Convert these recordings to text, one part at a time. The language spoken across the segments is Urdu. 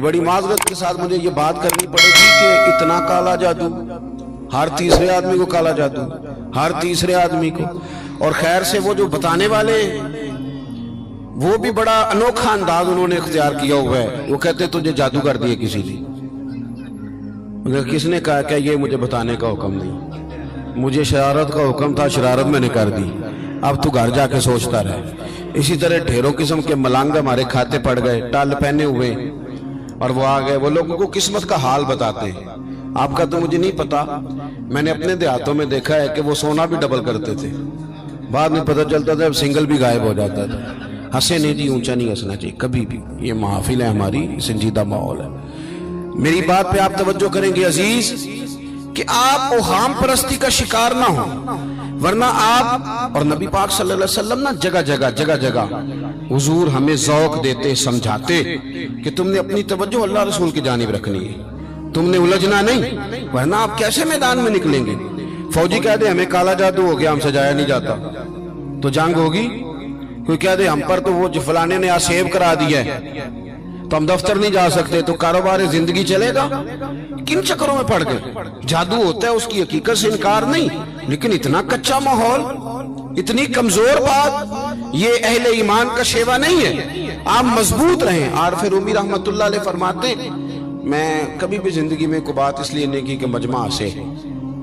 بڑی معذرت کے ساتھ مجھے یہ بات کرنی پڑے گی کہ اتنا کالا جادو، ہر تیسرے آدمی کو کالا جادو، ہر تیسرے آدمی کو، اور خیر سے وہ جو بتانے والے ہیں وہ بھی بڑا انوکھا انداز انہوں نے اختیار کیا ہوا ہے۔ وہ کہتے تجھے جادو کر دیے کسی نے۔ کس نے کہا کہ یہ مجھے بتانے کا حکم نہیں، مجھے شرارت کا حکم تھا، شرارت میں نے کر دی، اب تو گھر جا کے سوچتا رہے۔ اسی طرح ڈھیروں قسم کے ملنگ ہمارے کھاتے پڑ گئے، ٹال پہنے ہوئے، اور وہ آ گئے، وہ لوگوں کو قسمت کا حال بتاتے ہیں۔ آپ کا تو مجھے نہیں پتا، میں نے اپنے دیہاتوں میں دیکھا ہے کہ وہ سونا بھی ڈبل کرتے تھے، بعد میں پتہ چلتا تھا سنگل بھی غائب ہو جاتا تھا۔ ہنسے نہیں جی، اونچا نہیں ہنسنا چاہیے کبھی بھی، یہ محافل ہے ہماری، سنجیدہ ماحول ہے۔ میری بات پہ آپ توجہ کریں گے عزیز کہ آپ اوہام پرستی کا شکار نہ ہوں، ورنہ آپ اور نبی پاک صلی اللہ علیہ وسلم نا جگہ جگہ حضور ہمیں ذوق دیتے، سمجھاتے کہ تم نے اپنی توجہ اللہ رسول کی جانب رکھنی ہے، تم نے الجھنا نہیں، ورنہ آپ کیسے میدان میں نکلیں گے؟ فوجی کہہ دے ہمیں کالا جادو ہو گیا، ہم سے جایا نہیں جاتا، تو جنگ ہوگی؟ کوئی کہہ دے ہم پر تو وہ فلانے نے آسیب کرا دیا ہے تو ہم دفتر نہیں جا سکتے، تو کاروبار زندگی چلے گا؟ کن چکروں میں پڑ گئے؟ جادو ہوتا ہے، اس کی حقیقت سے انکار نہیں، لیکن اتنا کچا ماحول، اتنی کمزور بات، یہ اہل ایمان کا شیوا نہیں ہے۔ آپ مضبوط رہیں۔ عارف رومی رحمت اللہ علیہ فرماتے میں کبھی بھی زندگی میں کوئی بات اس لیے نہیں کی کہ مجمع ہنسے،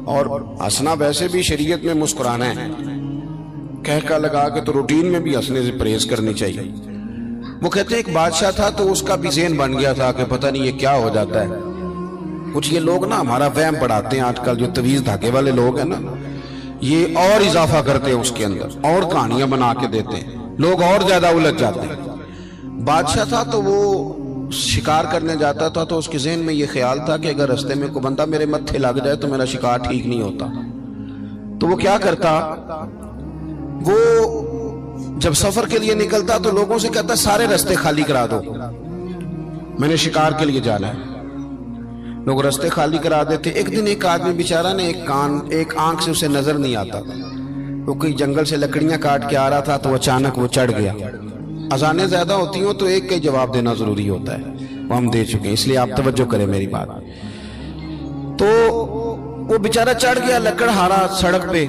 اور ہنسنا ویسے بھی شریعت میں مسکرانا ہے، کہہ کا لگا کے تو روٹین میں بھی ہنسنے سے پرہیز کرنی چاہیے۔ وہ کہتے ہیں ایک بادشاہ تھا تو اس کا بھی ذہن بن گیا تھا کہ پتہ نہیں یہ کیا ہو جاتا ہے۔ کچھ یہ لوگ نا ہمارا وہم بڑھاتے ہیں، آج کل جو تویز دھاگے والے لوگ ہیں نا، یہ اور اضافہ کرتے ہیں اس کے اندر، اور کہانیاں بنا کے دیتے ہیں، لوگ اور زیادہ الجھ جاتے ہیں۔ بادشاہ تھا تو وہ شکار کرنے جاتا تھا تو اس کے ذہن میں یہ خیال تھا کہ اگر رستے میں کوئی بندہ میرے متھے لگ جائے تو میرا شکار ٹھیک نہیں ہوتا، تو وہ کیا کرتا، وہ جب سفر کے لیے نکلتا تو لوگوں سے کہتا سارے رستے خالی کرا دو، میں نے شکار کے لیے جانا ہے۔ لوگ رستے خالی کرا دیتے۔ ایک دن ایک آدمی بیچارہ نے ایک آنکھ سے اسے نظر نہیں آتا تھا، وہ کوئی جنگل سے لکڑیاں کاٹ کے آ رہا تھا تو اچانک وہ چڑھ گیا۔ اذانیں زیادہ ہوتی ہوں تو ایک کا جواب دینا ضروری ہوتا ہے، وہ ہم دے چکے ہیں، اس لیے آپ توجہ کریں میری بات۔ تو وہ بیچارہ چڑھ گیا لکڑ ہارا سڑک پہ،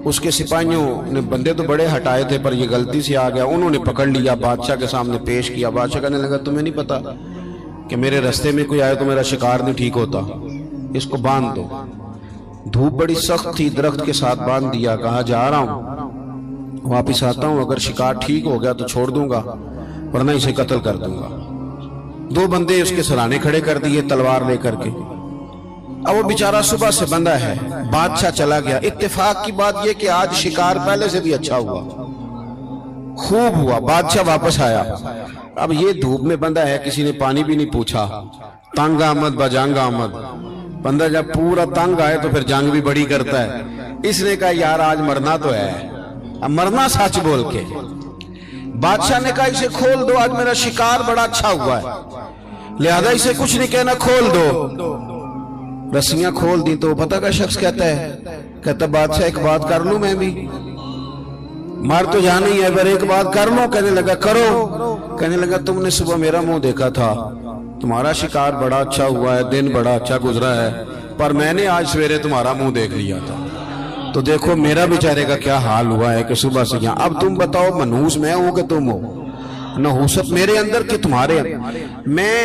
اس کے سپاہیوں نے، بندے تو بڑے ہٹائے تھے پر یہ غلطی سے آ گیا، انہوں نے پکڑ لیا، بادشاہ کے سامنے پیش کیا۔ بادشاہ کہنے لگا تمہیں نہیں پتا کہ میرے رستے میں کوئی آئے تو میرا شکار نہیں ٹھیک ہوتا، اس کو باندھ دو۔ دھوپ بڑی سخت تھی، درخت کے ساتھ باندھ دیا، کہا جا رہا ہوں، واپس آتا ہوں، اگر شکار ٹھیک ہو گیا تو چھوڑ دوں گا ورنہ اسے قتل کر دوں گا۔ دو بندے اس کے سرانے کھڑے کر دیے تلوار لے کر کے۔ اب وہ بیچارہ صبح سے بندہ ہے، بادشاہ چلا گیا۔ اتفاق کی بات یہ کہ آج شکار پہلے سے بھی اچھا ہوا، خوب ہوا، بادشاہ واپس آیا۔ اب یہ دھوپ میں بندہ ہے، کسی نے پانی بھی نہیں پوچھا، تنگ آمد بجنگ آمد، بندہ جب پورا تنگ آئے تو پھر جنگ بھی بڑی کرتا ہے۔ اس نے کہا یار آج مرنا تو ہے، اب مرنا سچ بول کے۔ بادشاہ نے کہا اسے کھول دو، آج میرا شکار بڑا اچھا ہوا ہے، لہذا اسے کچھ نہیں کہنا، کھول دو۔ رسیاں کھول دی تو پتہ کا شخص کہتا ہے بادشاہ ایک بات کر لوں میں بھی، مار تو جانا ہی ہے پر ایک بات کر لوں۔ کہنے لگا کرو۔ کہنے لگا تم نے صبح میرا منہ دیکھا تھا، تمہارا شکار بڑا اچھا ہوا ہے، دن بڑا اچھا گزرا ہے، پر میں نے آج سویرے تمہارا منہ دیکھ لیا تھا، تو دیکھو میرا بیچارے کا کیا حال ہوا ہے کہ صبح سے یہاں۔ اب تم بتاؤ منحوس میں ہوں کہ تم ہو؟ نحوست میرے اندر کہ تمہارے اندر؟ میں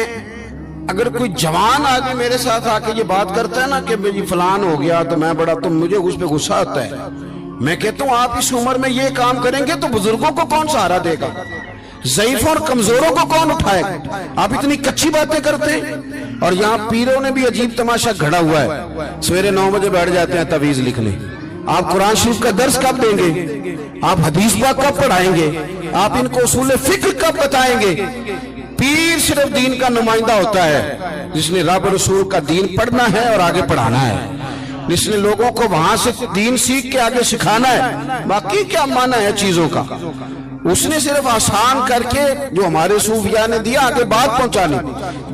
اگر کوئی جوان آدمی میرے ساتھ آ کے یہ بات کرتا ہے نا کہ میری فلان ہو گیا تو میں بڑا، تم مجھے اس پہ غصہ آتا ہے۔ میں کہتا ہوں آپ اس عمر میں یہ کام کریں گے تو بزرگوں کو کون سہارا دے گا؟ ضعیفوں اور کمزوروں کو کون اٹھائے گا؟ آپ اتنی کچی باتیں کرتے ہیں۔ اور یہاں پیروں نے بھی عجیب تماشا گھڑا ہوا ہے، سویرے 9 بجے بیٹھ جاتے ہیں تعویذ لکھنے۔ آپ قرآن شریف کا درس کب دیں گے؟ آپ حدیث پاک کب پڑھائیں گے؟ آپ ان کو اصول فقہ کب بتائیں گے؟ پیر صرف دین کا نمائندہ ہوتا ہے جس نے رب رسول کا دین پڑھنا ہے اور آگے پڑھانا ہے، جس نے لوگوں کو وہاں سے دین سیکھ کے آگے سکھانا ہے۔ باقی کیا معنی ہے چیزوں کا؟ اس نے صرف آسان کر کے جو ہمارے صوفیاء نے دیا آگے بات پہنچانی۔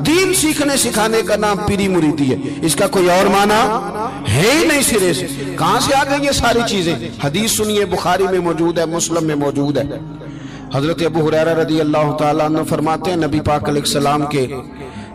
دین سیکھنے سکھانے کا نام پیری مریدی ہے، اس کا کوئی اور معنی ہے ہی نہیں سرے سے۔ کہاں سے آ گئی یہ ساری چیزیں؟ حدیث سنیے، بخاری میں موجود ہے، مسلم میں موجود ہے۔ حضرت ابو ہریرہ رضی اللہ تعالیٰ عنہ فرماتے ہیں نبی پاک علیہ السلام کے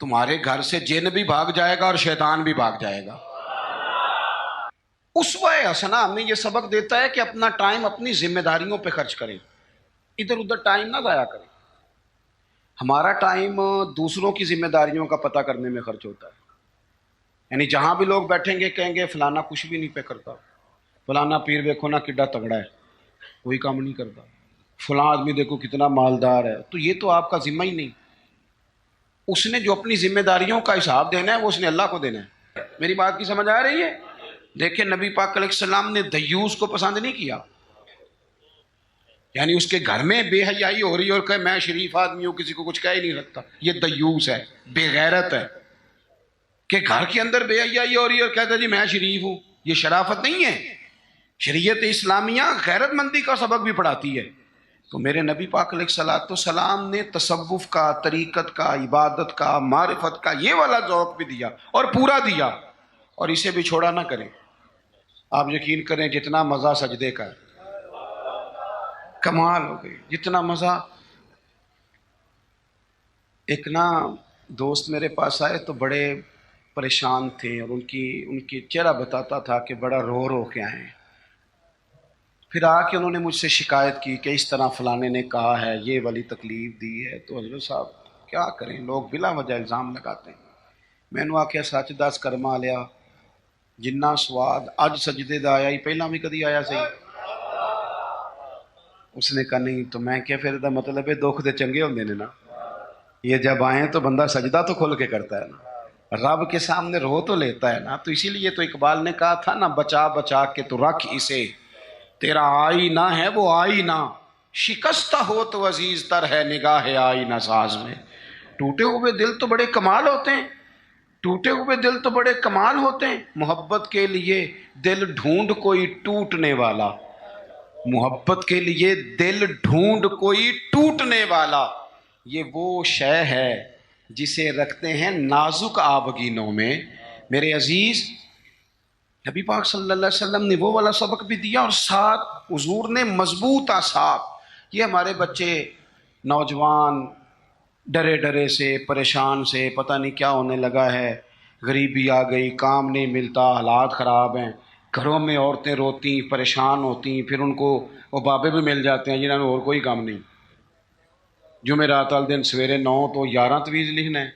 تمہارے گھر سے جن بھی بھاگ جائے گا اور شیطان بھی بھاگ جائے گا۔ اسوہ حسنہ ہمیں یہ سبق دیتا ہے کہ اپنا ٹائم اپنی ذمہ داریوں پہ خرچ کریں، ادھر ادھر ٹائم نہ ضائع کریں۔ ہمارا ٹائم دوسروں کی ذمہ داریوں کا پتہ کرنے میں خرچ ہوتا ہے، یعنی جہاں بھی لوگ بیٹھیں گے کہیں گے فلانا کچھ بھی نہیں پہ کرتا، فلانا پیر دیکھو نا کڈا تگڑا ہے، کوئی کام نہیں کرتا، فلاں آدمی دیکھو کتنا مالدار ہے۔ تو یہ تو آپ کا ذمہ ہی نہیں، اس نے جو اپنی ذمہ داریوں کا حساب دینا ہے وہ اس نے اللہ کو دینا ہے۔ میری بات کی سمجھ آ رہی ہے؟ دیکھیں نبی پاک علیہ السلام نے دیوس کو پسند نہیں کیا، یعنی اس کے گھر میں بے حیائی ہو رہی اور کہ میں شریف آدمی ہوں کسی کو کچھ کہہ ہی نہیں سکتا، یہ دیوس ہے، بے غیرت ہے۔ کہ گھر کے اندر بے حیائی ہو رہی ہے اور کہتا ہے جی میں شریف ہوں، یہ شرافت نہیں ہے۔ شریعت اسلامیہ غیرت مندی کا سبق بھی پڑھاتی ہے۔ تو میرے نبی پاک علیہ الصلوۃ والسلام نے تصوف کا، طریقت کا، عبادت کا، معرفت کا یہ والا ذوق بھی دیا اور پورا دیا، اور اسے بھی چھوڑا نہ کریں۔ آپ یقین کریں جتنا مزہ سجدے کا ہے، کمال ہو گئی، جتنا مزہ۔ ایک نا دوست میرے پاس آئے تو بڑے پریشان تھے، اور ان کی چہرہ بتاتا تھا کہ بڑا رو رو کے آئے ہیں۔ پھر آ کے انہوں نے مجھ سے شکایت کی کہ اس طرح فلانے نے کہا ہے، یہ والی تکلیف دی ہے۔ تو حضرت صاحب کیا کریں، لوگ بلا وجہ الزام لگاتے ہیں۔ میں نے آخیا سچ دس کرما لیا، جنہ سواد اج سجدے دا آیا ہی پہلا بھی کدی آیا صحیح؟ اس نے کہا نہیں۔ تو میں کیا پھر دا مطلب ہے دکھ دے چنگے ہوندے نے نا، یہ جب آئیں تو بندہ سجدہ تو کھل کے کرتا ہے نا، رب کے سامنے رو تو لیتا ہے نا۔ تو اسی لیے تو اقبال نے کہا تھا نا، بچا بچا کے تو رکھ اسے، تیرا آئینہ ہے وہ آئینہ، شکستہ ہو تو عزیز تر ہے نگاہ آئینہ ساز میں۔ ٹوٹے ہوئے دل تو بڑے کمال ہوتے ہیں، ٹوٹے ہوئے دل تو بڑے کمال ہوتے ہیں۔ محبت کے لیے دل ڈھونڈ کوئی ٹوٹنے والا، محبت کے لیے دل ڈھونڈ کوئی ٹوٹنے والا، یہ وہ شے ہے جسے رکھتے ہیں نازک آبگینوں میں۔ میرے عزیز نبی پاک صلی اللہ علیہ وسلم نے وہ والا سبق بھی دیا، اور ساتھ حضور نے مضبوط آثار۔ یہ ہمارے بچے نوجوان ڈرے ڈرے سے، پریشان سے، پتہ نہیں کیا ہونے لگا ہے، غریبی آ گئی، کام نہیں ملتا، حالات خراب ہیں، گھروں میں عورتیں روتی پریشان ہوتی، پھر ان کو وہ بابے بھی مل جاتے ہیں جنہوں نے اور کوئی کام نہیں۔ جمعرات والے دن سویرے 9 تو 11 تویز لکھنا ہے،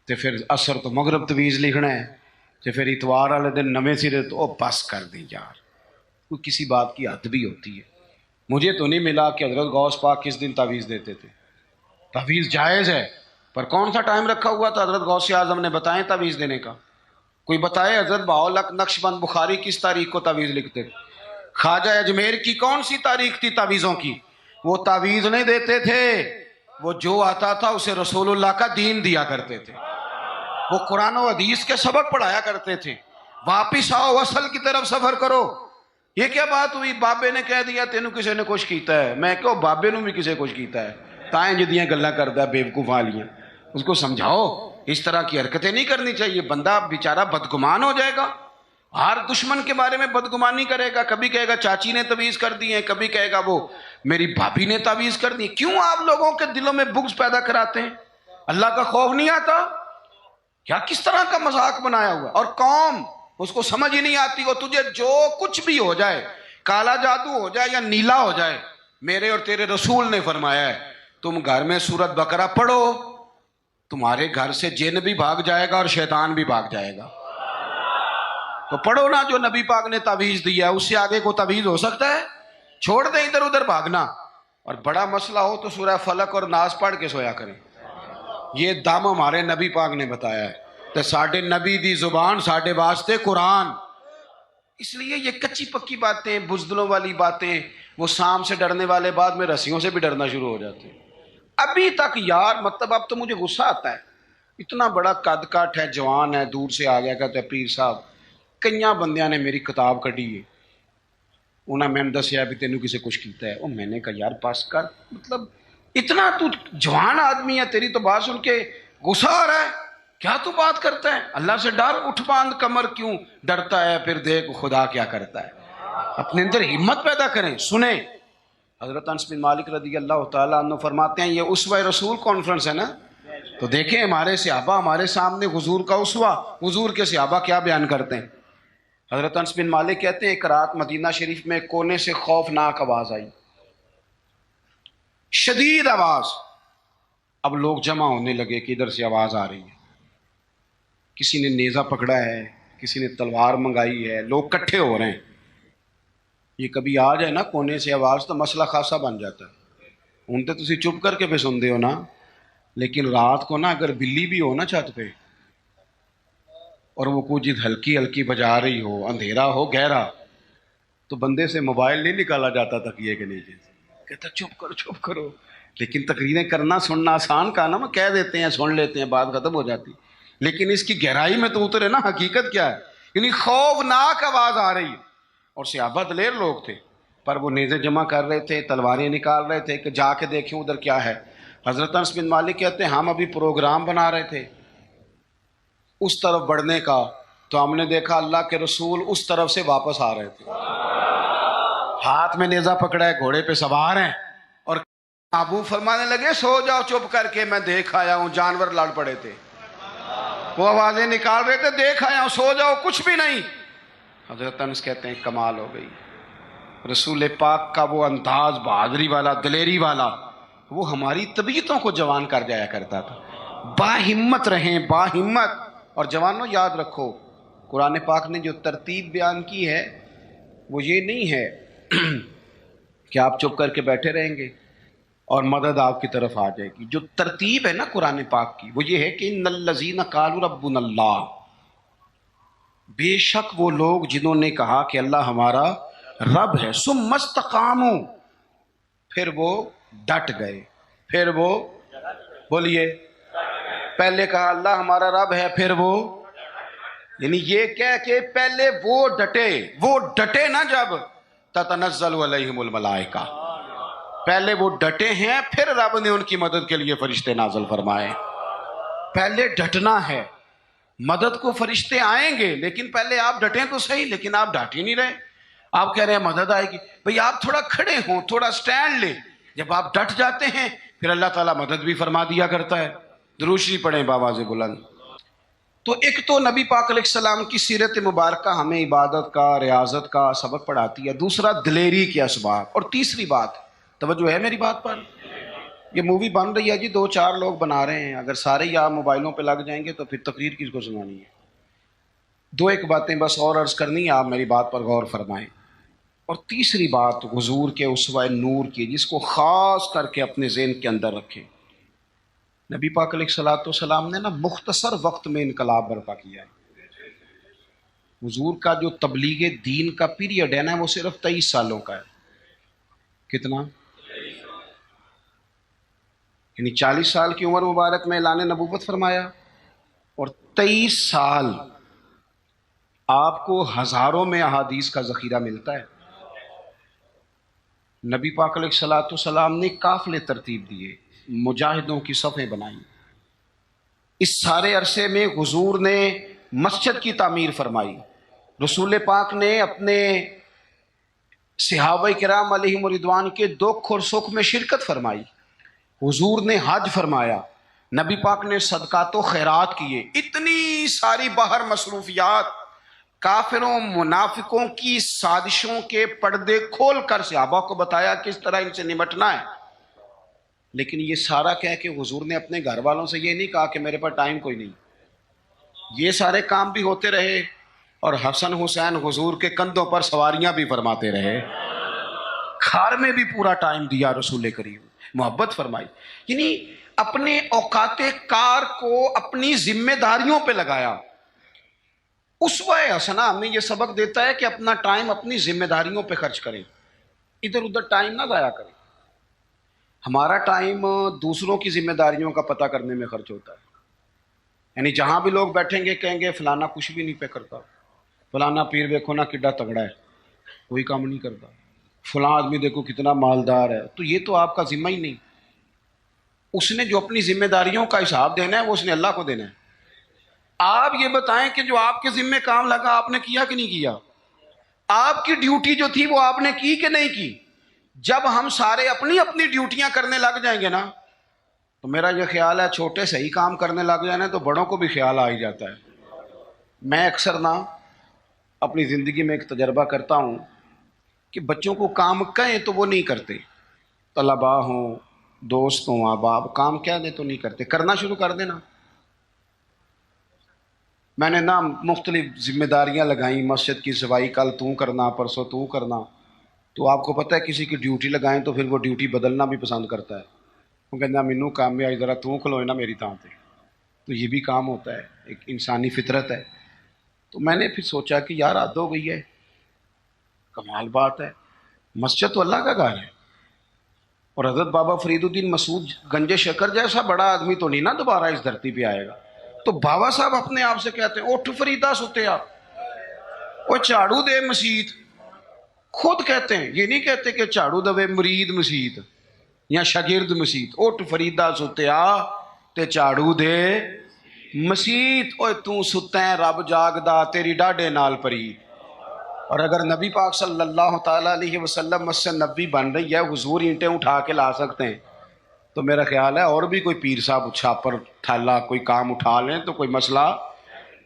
تو پھر عصر تو مغرب تویز لکھنا ہے، تو پھر اتوار والے دن نویں سرے تو بس کر دیں یار، کوئی کسی بات کی حد بھی ہوتی ہے۔ مجھے تو نہیں ملا کہ حضرت غوث پاک کس دن تعویذ دیتے تھے۔ تعویذ جائز ہے، پر کون سا ٹائم رکھا ہوا تھا حضرت غوث اعظم نے بتائیں تعویذ دینے کا؟ کوئی بتائے حضرت بہاؤالحق نقشبند بخاری کس تاریخ کو تعویذ لکھتے؟ خواجہ اجمیر کی کون سی تاریخ تھی تعویذوں کی؟ وہ تعویذ نہیں دیتے تھے، وہ جو آتا تھا اسے رسول اللہ کا دین دیا کرتے تھے، وہ قرآن و حدیث کے سبق پڑھایا کرتے تھے۔ واپس آؤ، اصل کی طرف سفر کرو۔ یہ کیا بات ہوئی، بابے نے کہہ دیا تینوں کسی نے کچھ کیتا ہے؟ میں کہو بابے نو بھی کسی کچھ کیتا ہے، تائیں جدیاں گلاں کردا ہے بیوقوف والیاں، اس کو سمجھاؤ اس طرح کی حرکتیں نہیں کرنی چاہیے، بندہ بیچارہ بدگمان ہو جائے گا، ہر دشمن کے بارے میں بدگمانی کرے گا، کبھی کہے گا چاچی نے تعویذ کر دی ہے، کبھی کہے گا وہ میری بھابھی نے تعویذ کر دی۔ کیوں آپ لوگوں کے دلوں میں بغض پیدا کراتے ہیں؟ اللہ کا خوف نہیں آتا کیا؟ کس طرح کا مذاق بنایا ہوا، اور قوم اس کو سمجھ ہی نہیں آتی۔ وہ تجھے جو کچھ بھی ہو جائے، کالا جادو ہو جائے یا نیلا ہو جائے، میرے اور تیرے رسول نے فرمایا ہے تم گھر میں سورت بقرہ پڑھو، تمہارے گھر سے جن بھی بھاگ جائے گا اور شیطان بھی بھاگ جائے گا۔ تو پڑھو نا جو نبی پاک نے تعویذ دیا ہے، اس سے آگے کو تعویذ ہو سکتا ہے؟ چھوڑ دیں ادھر ادھر بھاگنا، اور بڑا مسئلہ ہو تو سورہ فلق اور ناس پڑھ کے سویا کریں۔ یہ دم ہمارے نبی پاک نے بتایا ہے، تو ساڈے نبی دی زبان ساڈے واسطے قرآن۔ اس لیے یہ کچی پکی باتیں، بزدلوں والی باتیں، وہ سام سے ڈرنے والے بعد میں رسیوں سے بھی ڈرنا شروع ہو جاتے ہیں۔ ابھی تک یار مطلب اب تو مجھے غصہ آتا ہے، اتنا بڑا قد کاٹ ہے، جوان ہے، دور سے آ گیا، کہتے ہیں پیر صاحب کئیاں بندیاں نے میری کتاب کڈی ہے، انہاں میں دسیا بھی تینوں کسے کچھ کیتا ہے۔ اور میں نے کہا یار بس کر، مطلب اتنا تو جوان آدمی ہے، تیری تو بات سن کے غصہ آ رہا ہے، کیا تو بات کرتا ہے؟ اللہ سے ڈر، اٹھ باندھ کمر کیوں ڈرتا ہے، پھر دیکھ خدا کیا کرتا ہے۔ اپنے اندر ہمت پیدا کریں، سنیں۔ حضرت انس بن مالک رضی اللہ تعالیٰ عنہ فرماتے ہیں، یہ اسوہ رسول کانفرنس ہے نا، تو دیکھیں ہمارے صحابہ ہمارے سامنے حضور کا اسوہ، حضور کے صحابہ کیا بیان کرتے ہیں۔ حضرت انس بن مالک کہتے ہیں ایک رات مدینہ شریف میں کونے سے خوفناک آواز آئی، شدید آواز۔ اب لوگ جمع ہونے لگے کہ ادھر سے آواز آ رہی ہے، کسی نے نیزہ پکڑا ہے، کسی نے تلوار منگائی ہے، لوگ کٹھے ہو رہے ہیں۔ یہ کبھی آ جائے نا کونے سے آواز تو مسئلہ خاصا بن جاتا ہے۔ ہوں تو تسی چپ کر کے پہ سن دے ہو نا، لیکن رات کو نا اگر بلی بھی ہو نا چھت پہ اور وہ کچھ ہلکی ہلکی بجا رہی ہو، اندھیرا ہو گہرا، تو بندے سے موبائل نہیں نکالا جاتا تکیے کے نیچے سے، کہتا چپ کرو۔ لیکن تقریریں کرنا سننا آسان کا نا، وہ کہہ دیتے ہیں سن لیتے ہیں بات ختم ہو جاتی، لیکن اس کی گہرائی میں تو اترے نا حقیقت کیا ہے۔ یعنی خوفناک آواز آ رہی، اور صحابہ دلیر لوگ تھے، پر وہ نیزے جمع کر رہے تھے، تلواریں نکال رہے تھے کہ جا کے دیکھیں ادھر کیا ہے۔ حضرت انس بن مالک کہتے ہیں ہم ابھی پروگرام بنا رہے تھے اس طرف بڑھنے کا، تو ہم نے دیکھا اللہ کے رسول اس طرف سے واپس آ رہے تھے، ہاتھ میں نیزہ پکڑا ہے، گھوڑے پہ سوار ہیں، اور ابو فرمانے لگے سو جاؤ چپ کر کے، میں دیکھ آیا ہوں جانور لڑ پڑے تھے، وہ آوازیں نکال رہے تھے، دیکھ آیا ہوں، سو جاؤ کچھ بھی نہیں۔ حضرت انس کہتے ہیں کمال ہو گئی، رسول پاک کا وہ انداز بہادری والا، دلیری والا، وہ ہماری طبیعتوں کو جوان کر جایا کرتا تھا۔ با ہمت رہیں، با ہمت۔ اور جوانوں یاد رکھو، قرآن پاک نے جو ترتیب بیان کی ہے وہ یہ نہیں ہے کہ آپ چپ کر کے بیٹھے رہیں گے اور مدد آپ کی طرف آ جائے گی۔ جو ترتیب ہے نا قرآن پاک کی وہ یہ ہے کہ ان الذین قالوا ربنا اللہ، بے شک وہ لوگ جنہوں نے کہا کہ اللہ ہمارا رب ہے، ثم استقاموا، پھر وہ ڈٹ گئے، پھر وہ بولیے، پہلے کہا اللہ ہمارا رب ہے، پھر وہ، یعنی یہ کہہ کہ پہلے وہ ڈٹے نا، جب تتنزل علیہم الملائکہ، پہلے وہ ڈٹے ہیں، پھر رب نے ان کی مدد کے لیے فرشتے نازل فرمائے۔ پہلے ڈٹنا ہے، مدد کو فرشتے آئیں گے، لیکن پہلے آپ ڈٹیں تو صحیح، لیکن آپ ڈٹ ہی نہیں رہے۔ آپ کہہ رہے ہیں مدد آئے گی، بھئی آپ تھوڑا کھڑے ہوں، تھوڑا سٹینڈ لیں۔ جب آپ ڈٹ جاتے ہیں پھر اللہ تعالیٰ مدد بھی فرما دیا کرتا ہے۔ درود شریف پڑھیں بآواز بلند۔ تو ایک تو نبی پاک علیہ السلام کی سیرت مبارکہ ہمیں عبادت کا، ریاضت کا سبق پڑھاتی ہے، دوسرا دلیری کے اسباب، اور تیسری بات، توجہ ہے میری بات پر؟ یہ مووی بن رہی ہے جی، 2-4 لوگ بنا رہے ہیں، اگر سارے ہی آپ موبائلوں پہ لگ جائیں گے تو پھر تقریر کس کو سنانی ہے؟ 2-1 باتیں بس اور عرض کرنی ہے، آپ میری بات پر غور فرمائیں۔ اور تیسری بات حضور کے اسوہ نور کی، جس کو خاص کر کے اپنے ذہن کے اندر رکھیں۔ نبی پاک علیہ الصلوۃ والسلام نے نا مختصر وقت میں انقلاب برپا کیا ہے۔ حضور کا جو تبلیغ دین کا پیریڈ ہے نا وہ صرف 23 سالوں کا ہے۔ کتنا؟ یعنی 40 سال کی عمر مبارک میں اعلان نبوت فرمایا، اور 23 سال آپ کو ہزاروں میں احادیث کا ذخیرہ ملتا ہے۔ نبی پاک علیہ الصلوۃ والسلام نے قافلے ترتیب دیے، مجاہدوں کی صفیں بنائیں۔ اس سارے عرصے میں حضور نے مسجد کی تعمیر فرمائی، رسول پاک نے اپنے صحابہ کرام علیہم رضوان کے دکھ اور سکھ میں شرکت فرمائی، حضور نے حج فرمایا، نبی پاک نے صدقات و خیرات کیے۔ اتنی ساری باہر مصروفیات، کافروں منافقوں کی سازشوں کے پردے کھول کر صحابہ کو بتایا کس طرح ان سے نمٹنا ہے۔ لیکن یہ سارا کہہ کہ حضور نے اپنے گھر والوں سے یہ نہیں کہا کہ میرے پاس ٹائم کوئی نہیں۔ یہ سارے کام بھی ہوتے رہے، اور حسن حسین حضور کے کندھوں پر سواریاں بھی فرماتے رہے، گھر میں بھی پورا ٹائم دیا رسول کریم، محبت فرمائی۔ یعنی اپنے اوقات کار کو اپنی ذمہ داریوں پہ لگایا۔ اسوہ حسنہ ہمیں یہ سبق دیتا ہے کہ اپنا ٹائم اپنی ذمہ داریوں پہ خرچ کریں، ادھر ادھر ٹائم نہ ضائع کریں۔ ہمارا ٹائم دوسروں کی ذمہ داریوں کا پتہ کرنے میں خرچ ہوتا ہے، یعنی جہاں بھی لوگ بیٹھیں گے کہیں گے فلانا کچھ بھی نہیں پہ کرتا، فلانا پیر دیکھو نا کڈا تگڑا ہے، کوئی کام نہیں کرتا، فلاں آدمی دیکھو کتنا مالدار ہے۔ تو یہ تو آپ کا ذمہ ہی نہیں۔ اس نے جو اپنی ذمہ داریوں کا حساب دینا ہے وہ اس نے اللہ کو دینا ہے۔ آپ یہ بتائیں کہ جو آپ کے ذمہ کام لگا آپ نے کیا کہ نہیں کیا؟ آپ کی ڈیوٹی جو تھی وہ آپ نے کی کہ نہیں کی؟ جب ہم سارے اپنی اپنی ڈیوٹیاں کرنے لگ جائیں گے نا تو میرا یہ خیال ہے چھوٹے صحیح کام کرنے لگ جائیں تو بڑوں کو بھی خیال آ ہی جاتا ہے۔ میں اکثر نا اپنی زندگی میں ایک تجربہ کرتا ہوں کہ بچوں کو کام کہیں تو وہ نہیں کرتے، طلباء ہوں، دوست ہوں، احباب، کام کہہ دیں تو نہیں کرتے، کرنا شروع کر دینا۔ میں نے نا مختلف ذمہ داریاں لگائیں، مسجد کی صفائی کل تو کرنا، پرسوں تو کرنا، تو آپ کو پتہ ہے کسی کی ڈیوٹی لگائیں تو پھر وہ ڈیوٹی بدلنا بھی پسند کرتا ہے، وہ کہنا مینوں کام میں آج ذرا تو کھلوئے نا میری تاں تے، تو یہ بھی کام ہوتا ہے، ایک انسانی فطرت ہے۔ تو میں نے پھر سوچا کہ یار حد ہو گئی ہے، کمال بات ہے، مسجد تو اللہ کا گھر ہے، اور حضرت بابا فرید الدین مسعود گنج شکر جیسا بڑا آدمی تو نہیں نا دوبارہ اس دھرتی پہ آئے گا۔ تو بابا صاحب اپنے آپ سے کہتے ہیں اٹھ فریدا ستیا، وہ جھاڑو دے مسیت، خود کہتے ہیں، یہ نہیں کہتے کہ جھاڑو دے مرید مسیت یا شاگرد مسیت، اٹھ فریدا ستیا تے جھاڑو دے مسیت، اوے تو ستا ہے رب جاگدا تیری ڈاڈے نال پری۔ اور اگر نبی پاک صلی اللہ تعالیٰ علیہ وسلم مسجد نبی بن رہی ہے، حضور اینٹیں اٹھا کے لا سکتے ہیں، تو میرا خیال ہے اور بھی کوئی پیر صاحب چھاپر تھالا کوئی کام اٹھا لیں تو کوئی مسئلہ،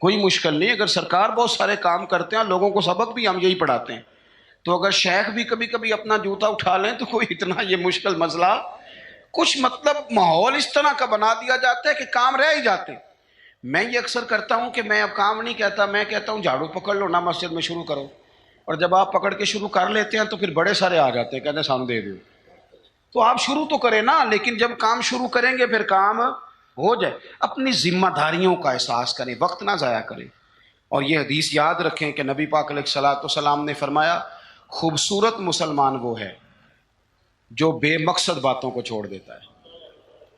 کوئی مشکل نہیں۔ اگر سرکار بہت سارے کام کرتے ہیں، لوگوں کو سبق بھی ہم یہی پڑھاتے ہیں، تو اگر شیخ بھی کبھی کبھی اپنا جوتا اٹھا لیں تو کوئی اتنا یہ مشکل مسئلہ کچھ، مطلب ماحول اس طرح کا بنا دیا جاتا ہے کہ کام رہ ہی جاتے۔ میں یہ اکثر کرتا ہوں کہ میں اب کام نہیں کہتا، میں کہتا ہوں جھاڑو پکڑ لو نا مسجد میں شروع کرو، اور جب آپ پکڑ کے شروع کر لیتے ہیں تو پھر بڑے سارے آ جاتے ہیں، کہتے ہیں سانو دے دو، تو آپ شروع تو کریں نا، لیکن جب کام شروع کریں گے پھر کام ہو جائے۔ اپنی ذمہ داریوں کا احساس کریں، وقت نہ ضائع کریں، اور یہ حدیث یاد رکھیں کہ نبی پاک علیہ الصلوۃ والسلام نے فرمایا خوبصورت مسلمان وہ ہے جو بے مقصد باتوں کو چھوڑ دیتا ہے۔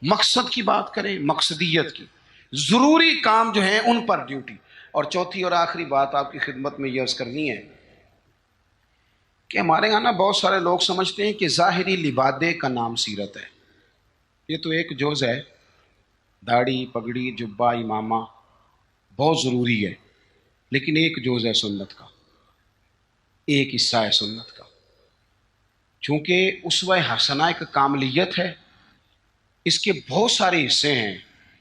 مقصد کی بات کریں، مقصدیت کی، ضروری کام جو ہیں ان پر ڈیوٹی۔ اور چوتھی اور آخری بات آپ کی خدمت میں یہ عرض کرنی ہے کہ ہمارے یہاں نا بہت سارے لوگ سمجھتے ہیں کہ ظاہری لبادے کا نام سیرت ہے۔ یہ تو ایک جز ہے، داڑھی، پگڑی، جبہ، امامہ بہت ضروری ہے، لیکن ایک جز ہے سنت کا، ایک حصہ ہے سنت کا، چونکہ اسوہ حسنہ ایک کاملیت ہے، اس کے بہت سارے حصے ہیں۔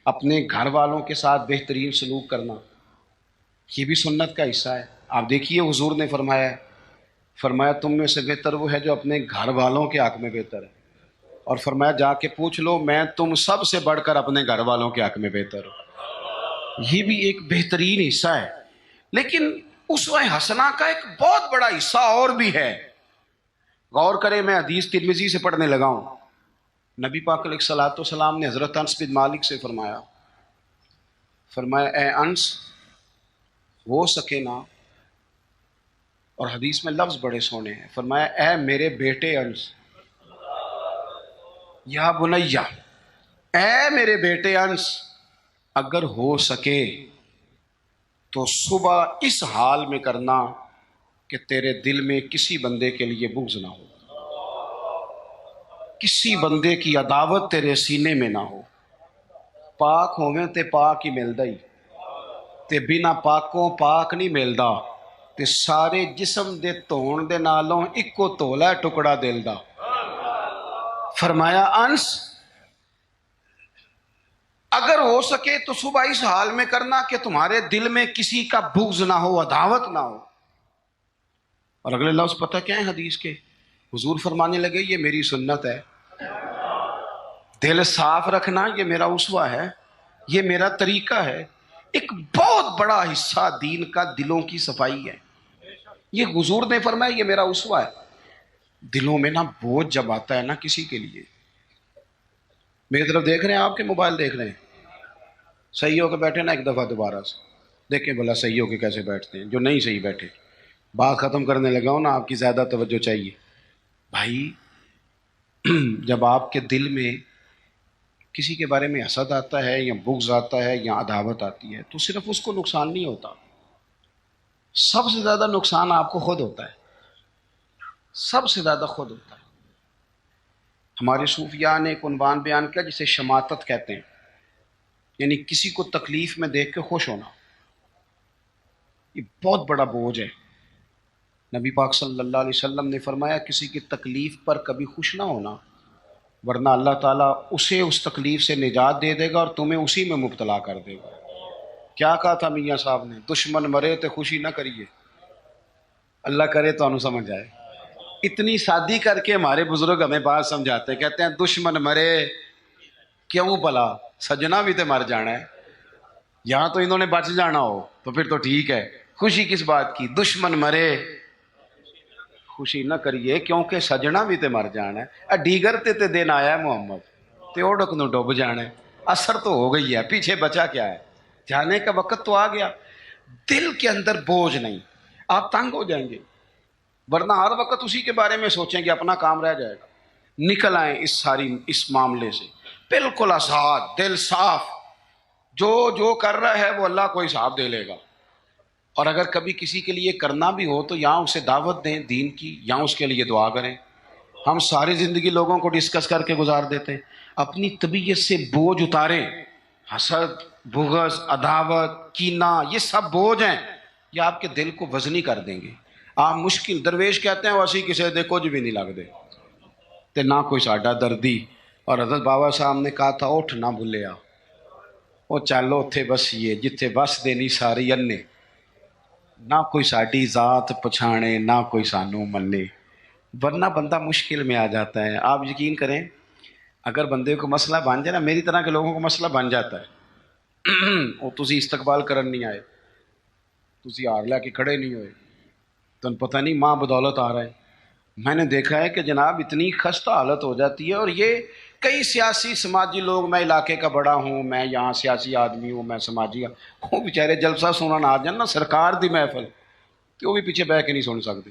اپنے گھر والوں کے ساتھ بہترین سلوک کرنا، یہ بھی سنت کا حصہ ہے۔ آپ دیکھیے حضور نے فرمایا تم میں سے بہتر وہ ہے جو اپنے گھر والوں کے حق میں بہتر ہے، اور فرمایا جا کے پوچھ لو میں تم سب سے بڑھ کر اپنے گھر والوں کے حق میں بہتر ہوں۔ یہ بھی ایک بہترین حصہ ہے، لیکن اسوہ حسنہ کا ایک بہت بڑا حصہ اور بھی ہے۔ غور کریں، میں حدیث ترمذی سے پڑھنے لگا ہوں، نبی پاک علیہ الصلوۃ والسلام نے حضرت انس بن مالک سے فرمایا اے انس ہو سکے نا، اور حدیث میں لفظ بڑے سونے ہیں، فرمایا اے میرے بیٹے انس، یا بنیا، اے میرے بیٹے انس، اگر ہو سکے تو صبح اس حال میں کرنا کہ تیرے دل میں کسی بندے کے لیے بغض نہ ہو، کسی بندے کی عداوت تیرے سینے میں نہ ہو۔ پاک ہوویں تے پاک ہی ملدا ہی، تے بنا پاکوں پاک نہیں ملدا، تے سارے جسم دے دھون دے نالوں اکو تولا ہے ٹکڑا دل دا۔ فرمایا انس اگر ہو سکے تو صبح اس حال میں کرنا کہ تمہارے دل میں کسی کا بغض نہ ہو، عداوت نہ ہو۔ اور اگلے لفظ پتہ کیا ہے حدیث کے؟ حضور فرمانے لگے یہ میری سنت ہے، دل صاف رکھنا یہ میرا اسوہ ہے، یہ میرا طریقہ ہے۔ ایک بہت بڑا حصہ دین کا دلوں کی صفائی ہے، یہ حضور نے فرمایا یہ میرا اسوہ ہے۔ دلوں میں نا بوجھ جب آتا ہے نا کسی کے لیے، میری طرف دیکھ رہے ہیں، آپ کے موبائل دیکھ رہے ہیں، صحیح ہو کے بیٹھے نا ایک دفعہ دوبارہ سے دیکھیں بھلا صحیح ہو کے کیسے بیٹھتے ہیں، جو نہیں صحیح بیٹھے۔ بات ختم کرنے لگا ہوں نا، آپ کی زیادہ توجہ چاہیے بھائی۔ جب آپ کے دل میں کسی کے بارے میں حسد آتا ہے یا بغض آتا ہے یا عداوت آتی ہے تو صرف اس کو نقصان نہیں ہوتا، سب سے زیادہ نقصان آپ کو خود ہوتا ہے، سب سے زیادہ خود ہوتا ہے۔ ہمارے صوفیاء نے ایک عنوان بیان کیا جسے شماتت کہتے ہیں، یعنی کسی کو تکلیف میں دیکھ کے خوش ہونا، یہ بہت بڑا بوجھ ہے۔ نبی پاک صلی اللہ علیہ وسلم نے فرمایا کسی کی تکلیف پر کبھی خوش نہ ہونا ورنہ اللہ تعالیٰ اسے اس تکلیف سے نجات دے دے گا اور تمہیں اسی میں مبتلا کر دے گا۔ کیا کہا تھا میاں صاحب نے؟ دشمن مرے تو خوشی نہ کریے، اللہ کرے تو انو سمجھ آئے۔ اتنی سادی کر کے ہمارے بزرگ ہمیں بات سمجھاتے ہیں، کہتے ہیں دشمن مرے کیوں بھلا، سجنا بھی تو مر جانا ہے، یہاں تو انہوں نے بچ جانا ہو تو پھر تو ٹھیک ہے، خوشی کس بات کی؟ دشمن مرے خوشی نہ کریے کیونکہ سجنا بھی تے مر جانا ہے۔ ڈیگر تے دن آیا ہے محمد تے اوڑک نو ڈوب جانا ہے، اثر تو ہو گئی ہے، پیچھے بچا کیا ہے؟ جانے کا وقت تو آ گیا۔ دل کے اندر بوجھ نہیں، آپ تنگ ہو جائیں گے، ورنہ ہر وقت اسی کے بارے میں سوچیں گے اپنا کام رہ جائے گا۔ نکل آئیں اس معاملے سے بالکل آزاد، دل صاف، جو کر رہا ہے وہ اللہ کو حساب دے لے گا۔ اور اگر کبھی کسی کے لیے کرنا بھی ہو تو یہاں اسے دعوت دیں دین کی، یہاں اس کے لیے دعا کریں۔ ہم ساری زندگی لوگوں کو ڈسکس کر کے گزار دیتے ہیں، اپنی طبیعت سے بوجھ اتاریں۔ حسد، بغض، عداوت، کینہ، یہ سب بوجھ ہیں، یہ آپ کے دل کو وزنی کر دیں گے۔ آپ مشکل درویش کہتے ہیں ویسی کسی دے کچھ بھی نہیں لگ دے تے نہ کوئی ساڈا دردی۔ اور حضرت بابا صاحب نے کہا تھا اٹھ نہ بھولیا، وہ چلو اتھے بسیے جتھے بس دینی ساری انے، نہ کوئی ساڈی ذات پچھانے نہ کوئی سانو منے، ورنہ بندہ مشکل میں آ جاتا ہے۔ آپ یقین کریں اگر بندے کو مسئلہ بن جائے نا، میری طرح کے لوگوں کو مسئلہ بن جاتا ہے، وہ تسی استقبال کرن نہیں آئے، تسی ہار لے کے کھڑے نہیں ہوئے، تو پتہ نہیں ماں بدولت آ رہا ہے۔ میں نے دیکھا ہے کہ جناب اتنی خستہ حالت ہو جاتی ہے، اور یہ کئی سیاسی سماجی لوگ، میں علاقے کا بڑا ہوں، میں یہاں سیاسی آدمی ہوں، میں سماجی، وہ بیچارے جلسہ سنن آ جان نا سرکار دی محفل، تو وہ بھی پیچھے بہ کے نہیں سن سکتے،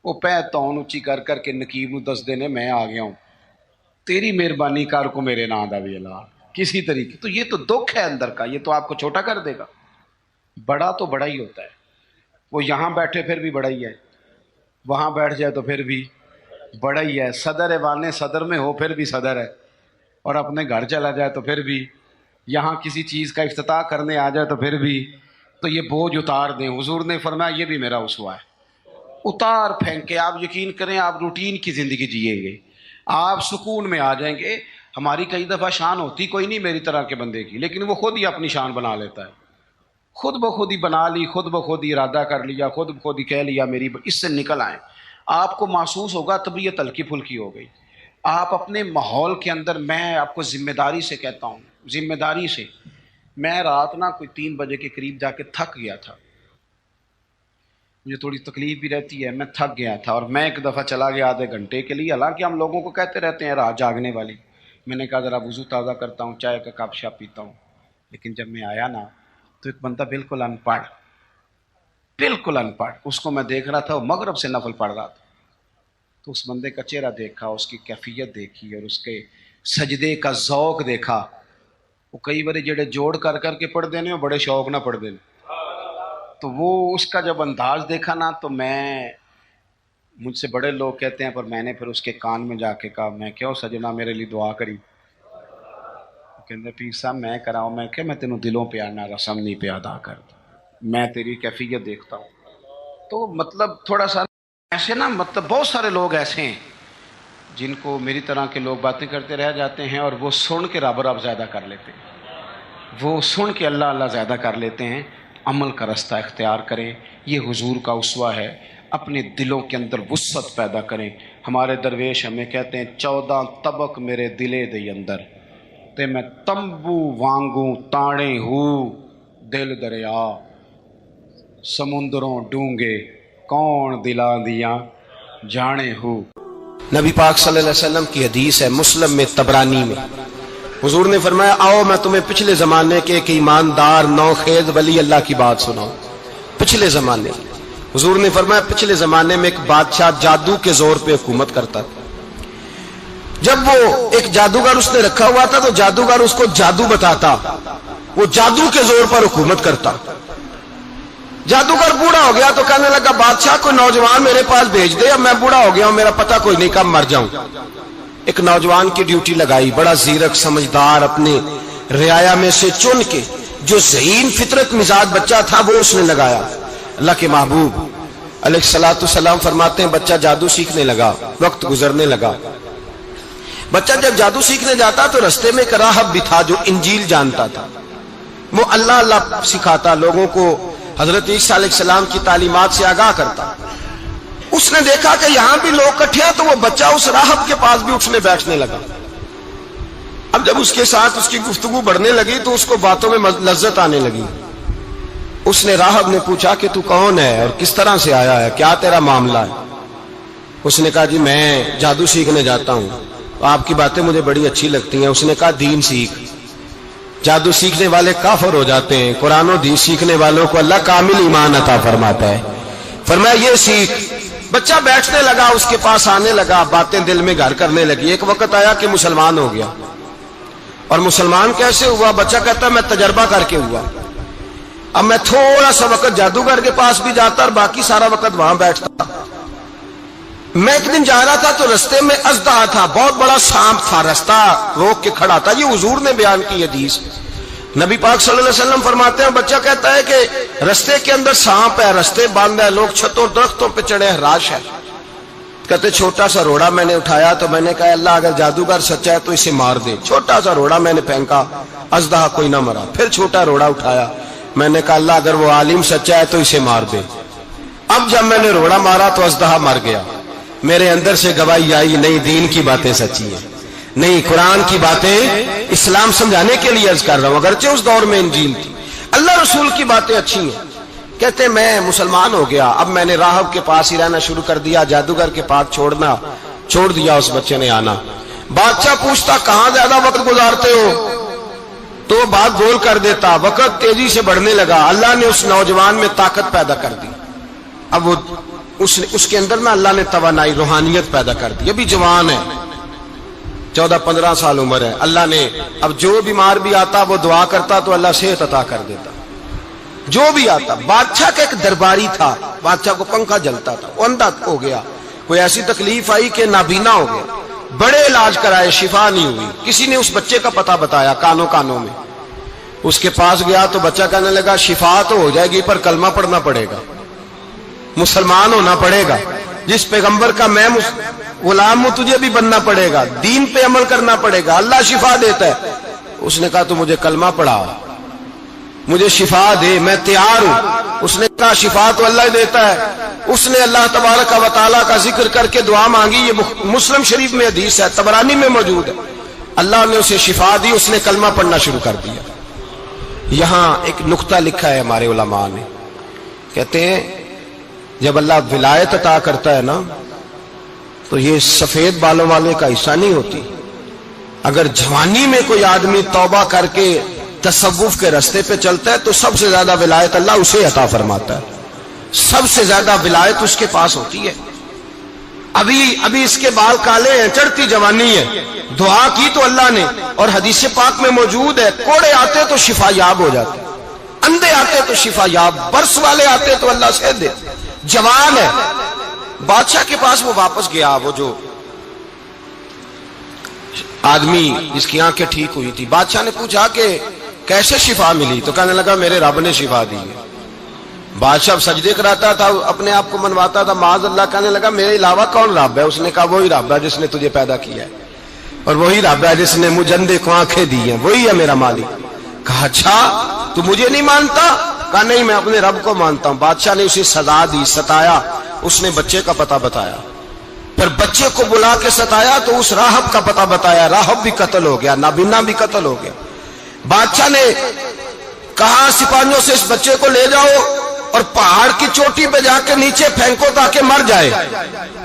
وہ پہ تون اچھی کر کے نقیب نو دس دینے میں آ گیا ہوں، تیری مہربانی کر کو میرے نام دا بھی اللہ کسی طریقے۔ تو یہ تو دکھ ہے اندر کا، یہ تو آپ کو چھوٹا کر دے گا۔ بڑا تو بڑا ہی ہوتا ہے، وہ یہاں بیٹھے پھر بھی بڑا ہی ہے، وہاں بیٹھ جائے تو پھر بھی بڑا ہی ہے، صدر ایوان صدر میں ہو پھر بھی صدر ہے، اور اپنے گھر چلا جائے تو پھر بھی، یہاں کسی چیز کا افتتاح کرنے آ جائے تو پھر بھی۔ تو یہ بوجھ اتار دیں، حضور نے فرمایا یہ بھی میرا اسوہ ہے، اتار پھینکے آپ یقین کریں آپ روٹین کی زندگی جئیں گے، آپ سکون میں آ جائیں گے۔ ہماری کئی دفعہ شان ہوتی کوئی نہیں میری طرح کے بندے کی، لیکن وہ خود ہی اپنی شان بنا لیتا ہے، خود بخود ہی بنا لی، خود بخود ہی ارادہ کر لیا، خود بخود ہی کہہ لیا میری، اس سے نکل آئیں۔ آپ کو محسوس ہوگا طبیعت ہلکی پھلکی ہو گئی، آپ اپنے ماحول کے اندر، میں آپ کو ذمہ داری سے کہتا ہوں، ذمہ داری سے، میں رات نا کوئی 3 بجے کے قریب جا کے تھک گیا تھا، مجھے تھوڑی تکلیف بھی رہتی ہے، میں تھک گیا تھا، اور میں ایک دفعہ چلا گیا آدھے گھنٹے کے لیے، حالانکہ ہم لوگوں کو کہتے رہتے ہیں رات جاگنے والی، میں نے کہا ذرا وضو تازہ کرتا ہوں، چائے کا کپ شاپ پیتا ہوں، لیکن جب میں آیا نا تو ایک بندہ بالکل ان پڑھ، اس کو میں دیکھ رہا تھا، وہ مغرب سے نفل پڑھ رہا تھا، تو اس بندے کا چہرہ دیکھا، اس کی کیفیت دیکھی، اور اس کے سجدے کا ذوق دیکھا۔ وہ کئی بار جڑے جوڑ کر کے پڑھ دینے وہ بڑے شوق نہ پڑھ دینے، تو وہ اس کا جب انداز دیکھا نا تو مجھ سے بڑے لوگ کہتے ہیں، پر میں نے پھر اس کے کان میں جا کے کہا، میں کیوں سجنا میرے لیے دعا کری؟ کہتے پیر صاحب میں کراؤں، میں کہ میں تینوں دلوں پہ آنا رسم نہیں پہ ادا کرتا، میں تیری کیفیت دیکھتا ہوں۔ تو مطلب تھوڑا سا ایسے نا، مطلب بہت سارے لوگ ایسے ہیں جن کو میری طرح کے لوگ باتیں کرتے رہ جاتے ہیں، اور وہ سن کے رب زیادہ کر لیتے ہیں، وہ سن کے اللہ اللہ زیادہ کر لیتے ہیں۔ عمل کا رستہ اختیار کریں، یہ حضور کا اسوہ ہے، اپنے دلوں کے اندر وسعت پیدا کریں۔ ہمارے درویش ہمیں کہتے ہیں 14 طبق میرے دلے دے اندر تے میں تمبو وانگوں تاڑے ہو، دل دریا سمندروں ڈونگے کون دلا دیا جانے ہو۔ نبی پاک صلی اللہ علیہ وسلم کی حدیث ہے، مسلم میں، طبرانی میں، حضور نے فرمایا آؤ میں تمہیں پچھلے زمانے کے ایک ایماندار نوخیز ولی اللہ کی بات سناؤں۔ پچھلے زمانے، حضور نے فرمایا پچھلے زمانے میں ایک بادشاہ جادو کے زور پہ حکومت کرتا تھا۔ جب وہ ایک جادوگر اس نے رکھا ہوا تھا تو جادوگر اس کو جادو بتاتا، وہ جادو کے زور پر حکومت کرتا۔ جادوگر بوڑھا ہو گیا تو کہنے لگا بادشاہ کوئی نوجوان میرے پاس بھیج دے، اب میں بوڑھا ہو گیا ہوں، میرا پتہ کوئی نہیں کب مر جاؤں۔ ایک نوجوان کی ڈیوٹی لگائی، بڑا زیرک سمجھدار، اپنے رعایا میں سے چن کے جو ذہین فطرت مزاج بچہ تھا وہ اس نے لگایا۔ اللہ کے محبوب علیہ الصلوۃ والسلام فرماتے ہیں بچہ جادو سیکھنے لگا، وقت گزرنے لگا، بچہ جب جادو سیکھنے جاتا تو رستے میں ایک راہب بھی تھا جو انجیل جانتا تھا، وہ اللہ اللہ سکھاتا، لوگوں کو حضرت عیسیٰ علیہ السلام کی تعلیمات سے آگاہ کرتا۔ اس نے دیکھا کہ یہاں بھی لوگ اکٹھے ہیں، تو وہ بچہ اس راہب کے پاس بھی اٹھنے بیٹھنے لگا۔ اب جب اس کے ساتھ اس کی گفتگو بڑھنے لگی تو اس کو باتوں میں لذت آنے لگی۔ اس نے راہب نے پوچھا کہ تو کون ہے اور کس طرح سے آیا ہے، کیا تیرا معاملہ ہے؟ اس نے کہا جی میں جادو سیکھنے جاتا ہوں، آپ کی باتیں مجھے بڑی اچھی لگتی ہیں۔ اس نے کہا دین سیکھ، جادو سیکھنے والے کافر ہو جاتے ہیں، قرآن و دین سیکھنے والوں کو اللہ کامل ایمان عطا فرماتا ہے۔ فرمایا یہ سیکھ۔ بچہ بیٹھنے لگا، اس کے پاس آنے لگا، باتیں دل میں گھر کرنے لگی۔ ایک وقت آیا کہ مسلمان ہو گیا، اور مسلمان کیسے ہوا؟ بچہ کہتا ہے میں تجربہ کر کے ہوا۔ اب میں تھوڑا سا وقت جادوگر کے پاس بھی جاتا اور باقی سارا وقت وہاں بیٹھتا۔ میں ایک دن جا رہا تھا تو رستے میں اژدہا تھا، بہت بڑا سانپ تھا، رستہ روک کے کھڑا تھا۔ یہ حضور نے بیان کی حدیث، نبی پاک صلی اللہ علیہ وسلم فرماتے ہیں، بچہ کہتا ہے کہ رستے کے اندر سانپ ہے، رستے بند ہے، لوگ چھتوں درختوں پہ چڑھے ہیں، راش ہے۔ کہتے چھوٹا سا روڑا میں نے اٹھایا تو میں نے کہا اللہ اگر جادوگر سچا ہے تو اسے مار دے۔ چھوٹا سا روڑا میں نے پھینکا، اژدہا کوئی نہ مرا۔ پھر چھوٹا روڑا اٹھایا، میں نے کہا اللہ اگر وہ عالم سچا ہے تو اسے مار دے۔ اب جب میں نے روڑا مارا تو اژدہا مر گیا۔ میرے اندر سے گواہی آئی نہیں دین کی باتیں سچی ہیں، نہیں قرآن کی باتیں اسلام سمجھانے کے لیے عرض کر رہا ہوں، اگرچہ اس دور میں انجیل تھی، اللہ رسول کی باتیں اچھی ہیں۔ کہتے میں مسلمان ہو گیا، اب میں نے راہب کے پاس ہی رہنا شروع کر دیا، جادوگر کے پاس چھوڑ دیا اس بچے نے آنا۔ بادشاہ پوچھتا کہاں زیادہ وقت گزارتے ہو تو وہ بات گول کر دیتا، وقت تیزی سے بڑھنے لگا۔ اللہ نے اس نوجوان میں طاقت پیدا کر دی، اب وہ اس کے اندر نا اللہ نے توانائی روحانیت پیدا کر دی، ابھی جوان ہے، 14-15 سال عمر ہے۔ اللہ نے اب جو بیمار بھی آتا وہ دعا کرتا تو اللہ صحت عطا کر دیتا، جو بھی آتا۔ بادشاہ کا ایک درباری تھا، بادشاہ کو پنکھا جلتا تھا، وہ اندھا ہو گیا، کوئی ایسی تکلیف آئی کہ نابینا ہو گیا، بڑے علاج کرائے شفا نہیں ہوئی۔ کسی نے اس بچے کا پتہ بتایا کانوں میں، اس کے پاس گیا تو بچہ کہنے لگا شفا تو ہو جائے گی پر کلمہ پڑھنا پڑے گا، مسلمان ہونا پڑے گا، جس پیغمبر کا میں غلام ہوں تجھے بھی بننا پڑے گا، دین پہ عمل کرنا پڑے گا، اللہ شفا دیتا ہے۔ اس نے کہا تو مجھے کلمہ پڑھا، مجھے شفا دے، میں تیار ہوں۔ اس نے کہا شفا تو اللہ دیتا ہے۔ اس نے اللہ تبارک و تعالیٰ کا ذکر کر کے دعا مانگی، یہ مسلم شریف میں حدیث ہے، طبرانی میں موجود ہے۔ اللہ نے اسے شفا دی، اس نے کلمہ پڑھنا شروع کر دیا۔ یہاں ایک نقطہ لکھا ہے ہمارے علماء نے، کہتے ہیں جب اللہ ولایت عطا کرتا ہے نا تو یہ سفید بالوں والے کا حصہ نہیں ہوتی۔ اگر جوانی میں کوئی آدمی توبہ کر کے تصوف کے راستے پہ چلتا ہے تو سب سے زیادہ ولایت اللہ اسے عطا فرماتا ہے، سب سے زیادہ ولایت اس کے پاس ہوتی ہے۔ ابھی اس کے بال کالے ہیں، چڑھتی جوانی ہے، دعا کی تو اللہ نے، اور حدیث پاک میں موجود ہے کوڑے آتے تو شفا یاب ہو جاتے، اندھے آتے تو شفا یاب، برس والے آتے تو اللہ سے دے، جوان ہے۔ بادشاہ کے پاس وہ واپس گیا، وہ جو آدمی جس کی آنکھیں ٹھیک ہوئی تھی، بادشاہ نے پوچھا کہ کیسے شفا ملی؟ تو کہنے لگا میرے رب نے شفا دی ہے۔ بادشاہ سجدے کراتا تھا، اپنے آپ کو منواتا تھا معاذ اللہ، کہنے لگا میرے علاوہ کون رب ہے؟ اس نے کہا وہی رب ہے جس نے تجھے پیدا کیا ہے، اور وہی رب ہے جس نے مجھے اندھے کو آنکھیں دی ہیں، وہی ہے میرا مالک۔ کہا اچھا تو مجھے نہیں مانتا؟ کہا نہیں میں اپنے رب کو مانتا ہوں۔ بادشاہ نے اسے سزا دی، ستایا، اس نے بچے کا پتہ بتایا، پھر بچے کو بلا کے ستایا تو اس راہب کا پتہ بتایا، راہب بھی قتل ہو گیا، نابینا بھی قتل ہو گیا۔ بادشاہ نے کہا سپاہیوں سے اس بچے کو لے جاؤ اور پہاڑ کی چوٹی پہ جا کے نیچے پھینکو تاکہ مر جائے۔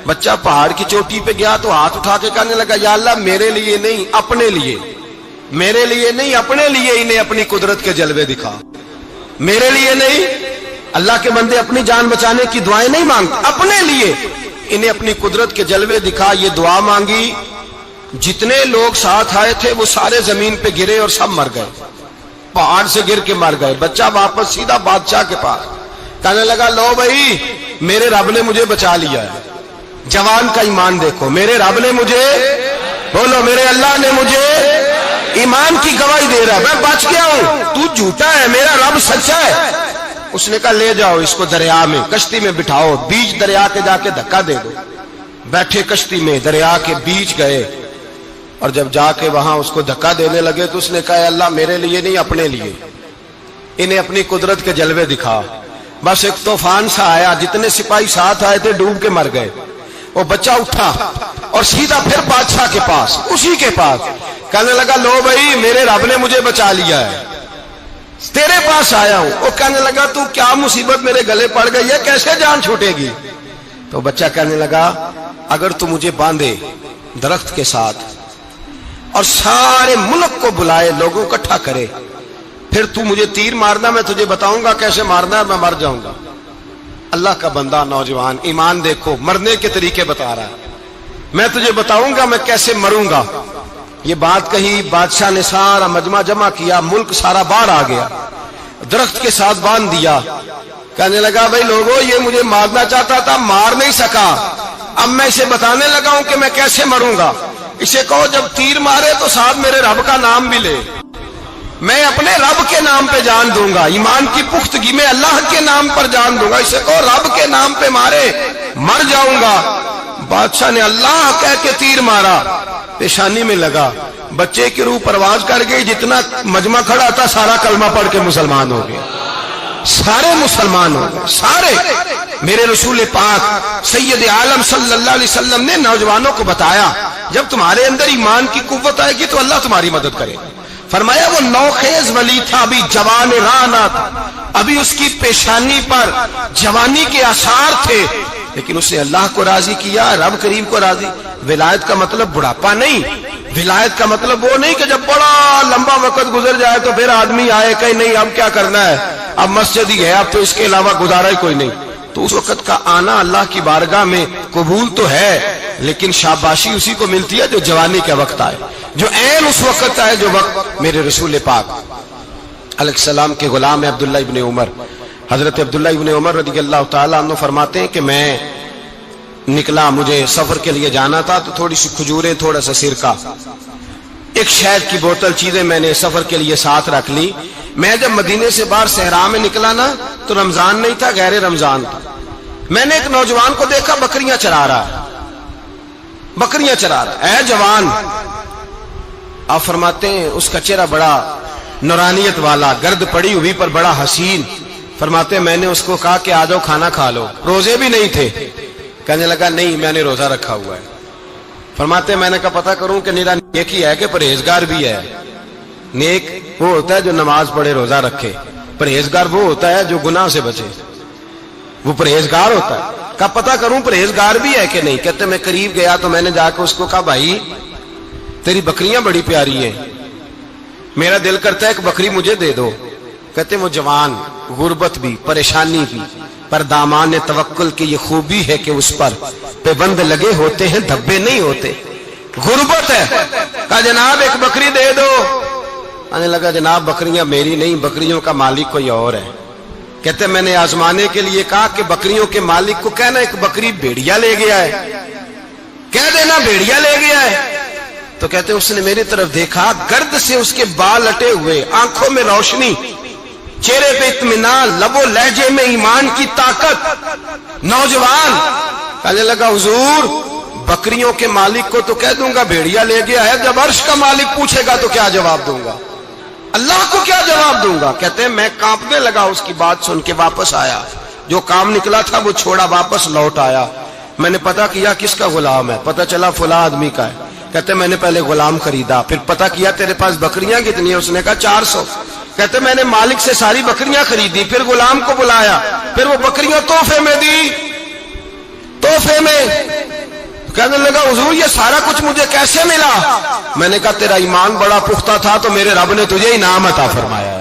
بچہ پہاڑ کی چوٹی پہ گیا تو ہاتھ اٹھا کے کہنے لگا یا اللہ میرے لیے نہیں اپنے لیے، میرے لیے نہیں اپنے لیے انہیں اپنی قدرت کے جلوے دکھا، میرے لیے نہیں۔ اللہ کے بندے اپنی جان بچانے کی دعائیں نہیں مانگتے، اپنے لیے انہیں اپنی قدرت کے جلوے دکھا۔ یہ دعا مانگی، جتنے لوگ ساتھ آئے تھے وہ سارے زمین پہ گرے اور سب مر گئے، پہاڑ سے گر کے مر گئے۔ بچہ واپس سیدھا بادشاہ کے پاس کہنے لگا لو بھائی میرے رب نے مجھے بچا لیا ہے۔ جوان کا ایمان دیکھو، میرے رب نے مجھے، بولو میرے اللہ نے مجھے ایمان کی گواہی دے رہا ہے، میں بچ گیا ہوں، تو جھوٹا ہے، میرا رب سچا ہے۔ اس نے کہا لے جاؤ اس کو دریا میں، کشتی میں بٹھاؤ، بیچ دریا کے جا کے دھکا دے دو۔ بیٹھے کشتی میں، دریا کے بیچ گئے، اور جب جا کے وہاں اس کو دھکا دینے لگے تو اس نے کہا اللہ میرے لیے نہیں اپنے لیے، انہیں اپنی قدرت کے جلوے دکھا۔ بس ایک طوفان سا آیا، جتنے سپاہی ساتھ آئے تھے ڈوب کے مر گئے۔ وہ بچہ اٹھا اور سیدھا پھر بادشاہ کے پاس، اسی کے پاس کہنے لگا لو بھائی میرے رب نے مجھے بچا لیا ہے، تیرے پاس آیا ہوں۔ وہ کہنے لگا تو کیا مصیبت میرے گلے پڑ گئی ہے، کیسے جان چھوٹے گی؟ تو بچہ کہنے لگا اگر تو مجھے باندھے درخت کے ساتھ اور سارے ملک کو بلائے، لوگوں کو اکٹھا کرے، پھر تو مجھے تیر مارنا، میں تجھے بتاؤں گا کیسے مارنا ہے، میں مر جاؤں گا۔ اللہ کا بندہ نوجوان، ایمان دیکھو، مرنے کے طریقے بتا رہا ہے، میں تجھے بتاؤں گا میں کیسے مروں گا۔ یہ بات کہی، بادشاہ نے سارا مجمع جمع کیا، ملک سارا باہر آ گیا، درخت کے ساتھ باندھ دیا۔ کہنے لگا بھائی لوگوں یہ مجھے مارنا چاہتا تھا، مار نہیں سکا، اب میں اسے بتانے لگا ہوں کہ میں کیسے مروں گا۔ اسے کہو جب تیر مارے تو ساتھ میرے رب کا نام بھی لے، میں اپنے رب کے نام پہ جان دوں گا، ایمان کی پختگی میں اللہ کے نام پر جان دوں گا۔ اسے کہو رب کے نام پہ مارے، مر جاؤں گا۔ بادشاہ نے اللہ کہہ کے تیر مارا، پیشانی میں لگا، بچے کی روح پرواز کر گئی، جتنا مجمع کھڑا تھا سارا کلمہ پڑھ کے مسلمان ہو گیا، سارے مسلمان ہو گئے سارے۔ میرے رسول پاک سید عالم صلی اللہ علیہ وسلم نے نوجوانوں کو بتایا جب تمہارے اندر ایمان کی قوت آئے گی تو اللہ تمہاری مدد کرے۔ فرمایا وہ نوخیز ولی تھا، ابھی جوان رانا تھا، ابھی اس کی پیشانی پر جوانی کے آثار تھے، لیکن اس نے اللہ کو راضی کیا، رب کریم کو راضی۔ ولایت کا مطلب بڑھاپا نہیں، ولایت کا مطلب وہ نہیں کہ جب بڑا لمبا وقت گزر جائے تو پھر آدمی آئے کہ نہیں اب کیا کرنا ہے، اب مسجد ہی ہے، اب تو اس کے علاوہ گزارا ہی کوئی نہیں۔ تو اس وقت کا آنا اللہ کی بارگاہ میں قبول تو ہے، لیکن شاباشی اسی کو ملتی ہے جو جوانی کے وقت آئے، جو عین اس وقت آئے جو وقت میرے رسول پاک علیہ السلام کے غلام عبداللہ ابن عمر، حضرت عبداللہ ابن عمر رضی اللہ تعالیٰ عنہ فرماتے ہیں کہ میں نکلا، مجھے سفر کے لیے جانا تھا، تو تھوڑی سی کھجوریں، تھوڑا سا سرکہ، ایک شہد کی بوتل، چیزیں میں نے سفر کے لیے ساتھ رکھ لی۔ میں جب مدینے سے باہر صحرا میں نکلا نا تو رمضان نہیں تھا، غیر رمضان تھا۔ میں نے ایک نوجوان کو دیکھا بکریاں چرا رہا ہے، بکریاں چرا رہا ہے، اے جوان۔ آپ فرماتے ہیں اس کا چہرہ بڑا نورانیت والا، گرد پڑی ہوئی پر بڑا حسین۔ فرماتے ہیں میں نے اس کو کہا کہ آ جاؤ کھانا کھا لو، روزے بھی نہیں تھے۔ کہنے لگا نہیں میں نے روزہ رکھا ہوا ہے۔ فرماتے ہیں میں نے کہا پتہ کروں کہ نیرا نیک ہی ہے کہ پرہیزگار بھی ہے۔ نیک وہ ہوتا ہے جو نماز پڑھے روزہ رکھے، پرہیزگار وہ ہوتا ہے جو گناہ سے بچے، وہ پرہیزگار ہوتا ہے۔ کہا پتہ کروں پرہیزگار بھی ہے کہ نہیں؟ کہتے میں قریب گیا تو میں نے جا کے اس کو کہا بھائی تیری بکریاں بڑی پیاری ہیں، میرا دل کرتا ہے کہ بکری مجھے دے دو۔ کہتے وہ جوان، غربت بھی، پریشانی بھی، پر دامان توکل کی یہ خوبی ہے کہ اس پر پابند لگے ہوتے ہیں، دھبے نہیں ہوتے، غربت ہے۔ کہا جناب ایک بکری دے دو۔ آنے لگا جناب بکریاں میری نہیں، بکریوں کا مالک کوئی اور ہے۔ کہتے میں نے آزمانے کے لیے کہا کہ بکریوں کے مالک کو کہنا ایک بکری بھیڑیا لے گیا ہے، کہہ دینا بھیڑیا لے گیا ہے۔ تو کہتے اس نے میری طرف دیکھا، گرد سے اس کے بال اٹے ہوئے، آنکھوں میں روشنی، چہرے پہ اطمینان، لب و لہجے میں ایمان کی طاقت، نوجوان۔ کہنے لگا حضور بکریوں کے مالک کو تو کہہ دوں گا بھیڑیا لے گیا ہے، جب عرش کا مالک پوچھے گا تو کیا جواب دوں گا، اللہ کو کیا جواب دوں گا؟ کہتے ہیں میں کانپنے لگا، اس کی بات سن کے واپس آیا، جو کام نکلا تھا وہ چھوڑا، واپس لوٹ آیا۔ میں نے پتہ کیا کس کا غلام ہے، پتہ چلا فلاں آدمی کا ہے۔ کہتے میں نے پہلے غلام خریدا، پھر پتہ کیا تیرے پاس بکریاں کتنی ہیں؟ اس نے کہا 400۔ کہتے میں نے مالک سے ساری بکریاں خریدی، پھر غلام کو بلایا، پھر وہ بکریاں تحفے میں دی، تحفے میں۔ کہنے لگا حضور یہ سارا کچھ مجھے کیسے ملا؟ میں نے کہا تیرا ایمان بڑا پختہ تھا تو میرے رب نے تجھے انعام عطا فرمایا ہے۔